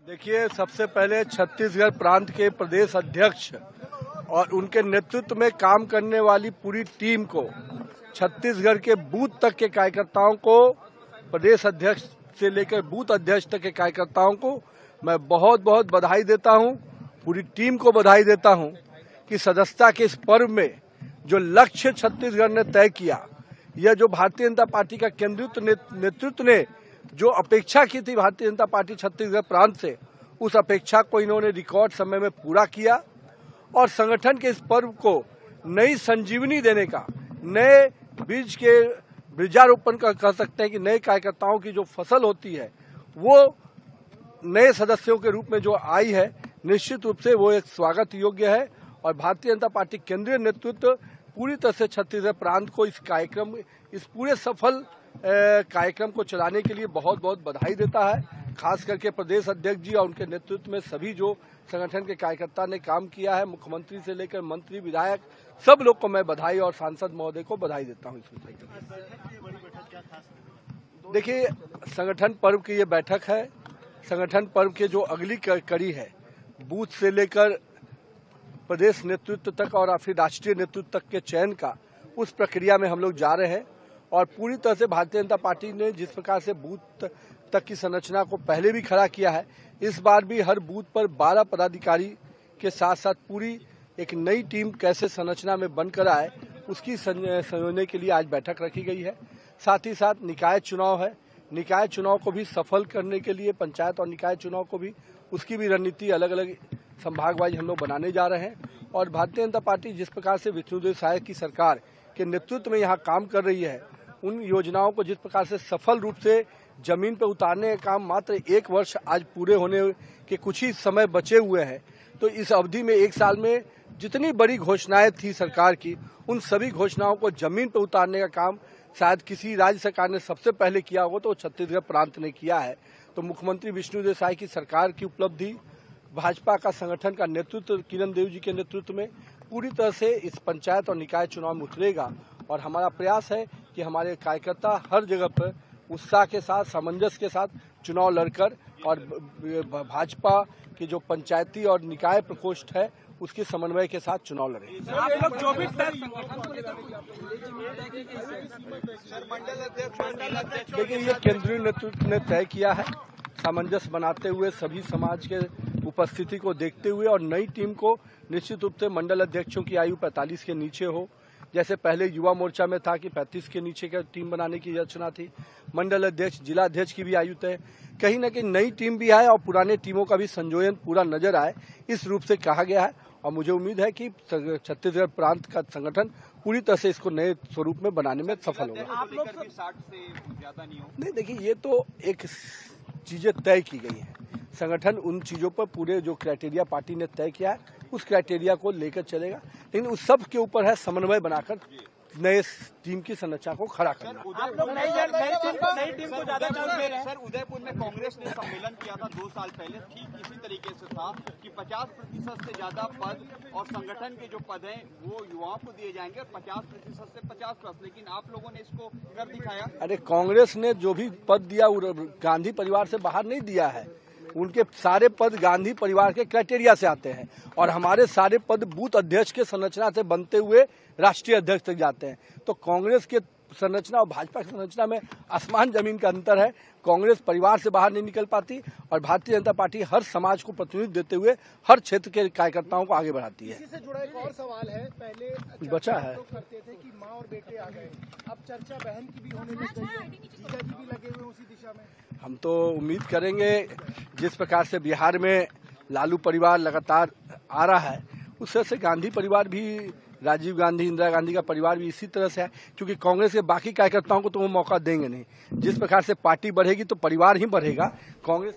देखिए, सबसे पहले छत्तीसगढ़ प्रांत के प्रदेश अध्यक्ष और उनके नेतृत्व में काम करने वाली पूरी टीम को, छत्तीसगढ़ के बूथ तक के कार्यकर्ताओं को, प्रदेश अध्यक्ष से लेकर बूथ अध्यक्ष तक के कार्यकर्ताओं को मैं बहुत बहुत बधाई देता हूं। पूरी टीम को बधाई देता हूं कि सदस्यता के इस पर्व में जो लक्ष्य छत्तीसगढ़ ने तय किया, यह जो भारतीय जनता पार्टी का केंद्रीय नेतृत्व ने जो अपेक्षा की थी भारतीय जनता पार्टी छत्तीसगढ़ प्रांत से, उस अपेक्षा को इन्होंने रिकॉर्ड समय में पूरा किया और संगठन के इस पर्व को नई संजीवनी देने का, नए बीज के बीजारोपण का कह सकते हैं कि नए कार्यकर्ताओं की जो फसल होती है वो नए सदस्यों के रूप में जो आई है, निश्चित रूप से वो एक स्वागत योग्य है। और भारतीय जनता पार्टी केंद्रीय नेतृत्व पूरी तरह से छत्तीसगढ़ प्रांत को इस पूरे सफल कार्यक्रम को चलाने के लिए बहुत बहुत बधाई देता है। खास करके प्रदेश अध्यक्ष जी और उनके नेतृत्व में सभी जो संगठन के कार्यकर्ता ने काम किया है, मुख्यमंत्री से लेकर मंत्री, विधायक, सब लोग को मैं बधाई और सांसद महोदय को बधाई देता हूँ। इस विषय के देखिए, संगठन पर्व की ये बैठक है। संगठन पर्व के जो अगली कड़ी है, बूथ से लेकर प्रदेश नेतृत्व तक और फिर राष्ट्रीय नेतृत्व तक के चयन का, उस प्रक्रिया में हम लोग जा रहे हैं। और पूरी तरह से भारतीय जनता पार्टी ने जिस प्रकार से बूथ तक की संरचना को पहले भी खड़ा किया है, इस बार भी हर बूथ पर 12 पदाधिकारी के साथ साथ पूरी एक नई टीम कैसे संरचना में बनकर आए, उसकी संयोजन के लिए आज बैठक रखी गई है। साथ ही साथ निकाय चुनाव है, निकाय चुनाव को भी सफल करने के लिए, पंचायत और निकाय चुनाव को भी, उसकी भी रणनीति अलग अलग संभाग वाइज हम लोग बनाने जा रहे हैं। और भारतीय जनता पार्टी जिस प्रकार से विष्णुदेव साय की सरकार के नेतृत्व में यहाँ काम कर रही है, उन योजनाओं को जिस प्रकार से सफल रूप से जमीन पर उतारने का काम मात्र 1 वर्ष आज पूरे होने के कुछ ही समय बचे हुए हैं, तो इस अवधि में 1 साल में जितनी बड़ी घोषणाएं थी सरकार की, उन सभी घोषणाओं को जमीन पर उतारने का काम शायद किसी राज्य सरकार ने सबसे पहले किया हो तो छत्तीसगढ़ प्रांत ने किया है। तो मुख्यमंत्री विष्णुदेव साय की सरकार की उपलब्धि, भाजपा का संगठन का नेतृत्व किरण देव जी के नेतृत्व में पूरी तरह से इस पंचायत और निकाय चुनाव में उतरेगा। और हमारा प्रयास है कि हमारे कार्यकर्ता हर जगह पर उत्साह के साथ, सामंजस्य के साथ चुनाव लड़कर और भाजपा की जो पंचायती और निकाय प्रकोष्ठ है उसके समन्वय के साथ चुनाव लड़ें। देखिए, ये केंद्रीय नेतृत्व ने तय किया है, सामंजस्य बनाते हुए, सभी समाज के उपस्थिति को देखते हुए, और नई टीम को निश्चित रूप से मंडल अध्यक्षों की आयु 45 के नीचे हो, जैसे पहले युवा मोर्चा में था कि 35 के नीचे का टीम बनाने की योजना थी। मंडल अध्यक्ष, जिला अध्यक्ष की भी आयु तय, कहीं न कहीं नई टीम भी आए और पुराने टीमों का भी संयोजन पूरा नजर आए, इस रूप से कहा गया है। और मुझे उम्मीद है कि छत्तीसगढ़ प्रांत का संगठन पूरी तरह से इसको नए स्वरूप में बनाने में सफल होगा। आप लोग 60 से ज्यादा नहीं, देखिए, ये तो एक चीजें तय की गई है। संगठन उन चीजों पर पूरे जो क्राइटेरिया पार्टी ने तय किया है, उस क्राइटेरिया को लेकर चलेगा, लेकिन उस सब के ऊपर है समन्वय बनाकर नए टीम की संरचना को खड़ा करना। आप लोग नई टीम को ज्यादा चांस दे रहे हैं। सर, उदयपुर में कांग्रेस ने सम्मेलन किया था 2 साल पहले, ठीक इसी तरीके से था कि 50% से ज्यादा पद और संगठन के जो पद हैं वो युवाओं को दिए जाएंगे और 50% से 50+, लेकिन आप लोगों ने इसको कर दिखाया। अरे, कांग्रेस ने जो भी पद दिया गांधी परिवार से बाहर नहीं दिया है, उनके सारे पद गांधी परिवार के क्राइटेरिया से आते हैं और हमारे सारे पद बूथ अध्यक्ष के संरचना से बनते हुए राष्ट्रीय अध्यक्ष तक जाते हैं। तो कांग्रेस के संरचना और भाजपा की संरचना में आसमान जमीन का अंतर है। कांग्रेस परिवार से बाहर नहीं निकल पाती और भारतीय जनता पार्टी हर समाज को प्रतिनिधित्व देते हुए हर क्षेत्र के कार्यकर्ताओं को आगे बढ़ाती है। इसी से जुड़ा एक और सवाल है, पहले बचा है करते थे कि माँ और बेटे आ गए, अब चर्चा बहन की भी होने लग गई है, जीजा जी भी लगे हुए उसी दिशा में। हम तो उम्मीद करेंगे, जिस प्रकार से बिहार में लालू परिवार लगातार आ रहा है, उस तरह से गांधी परिवार भी, राजीव गांधी, इंदिरा गांधी का परिवार भी इसी तरह से है, क्योंकि कांग्रेस के बाकी कार्यकर्ताओं को तो वो मौका देंगे नहीं। जिस प्रकार से पार्टी बढ़ेगी तो परिवार ही बढ़ेगा। कांग्रेस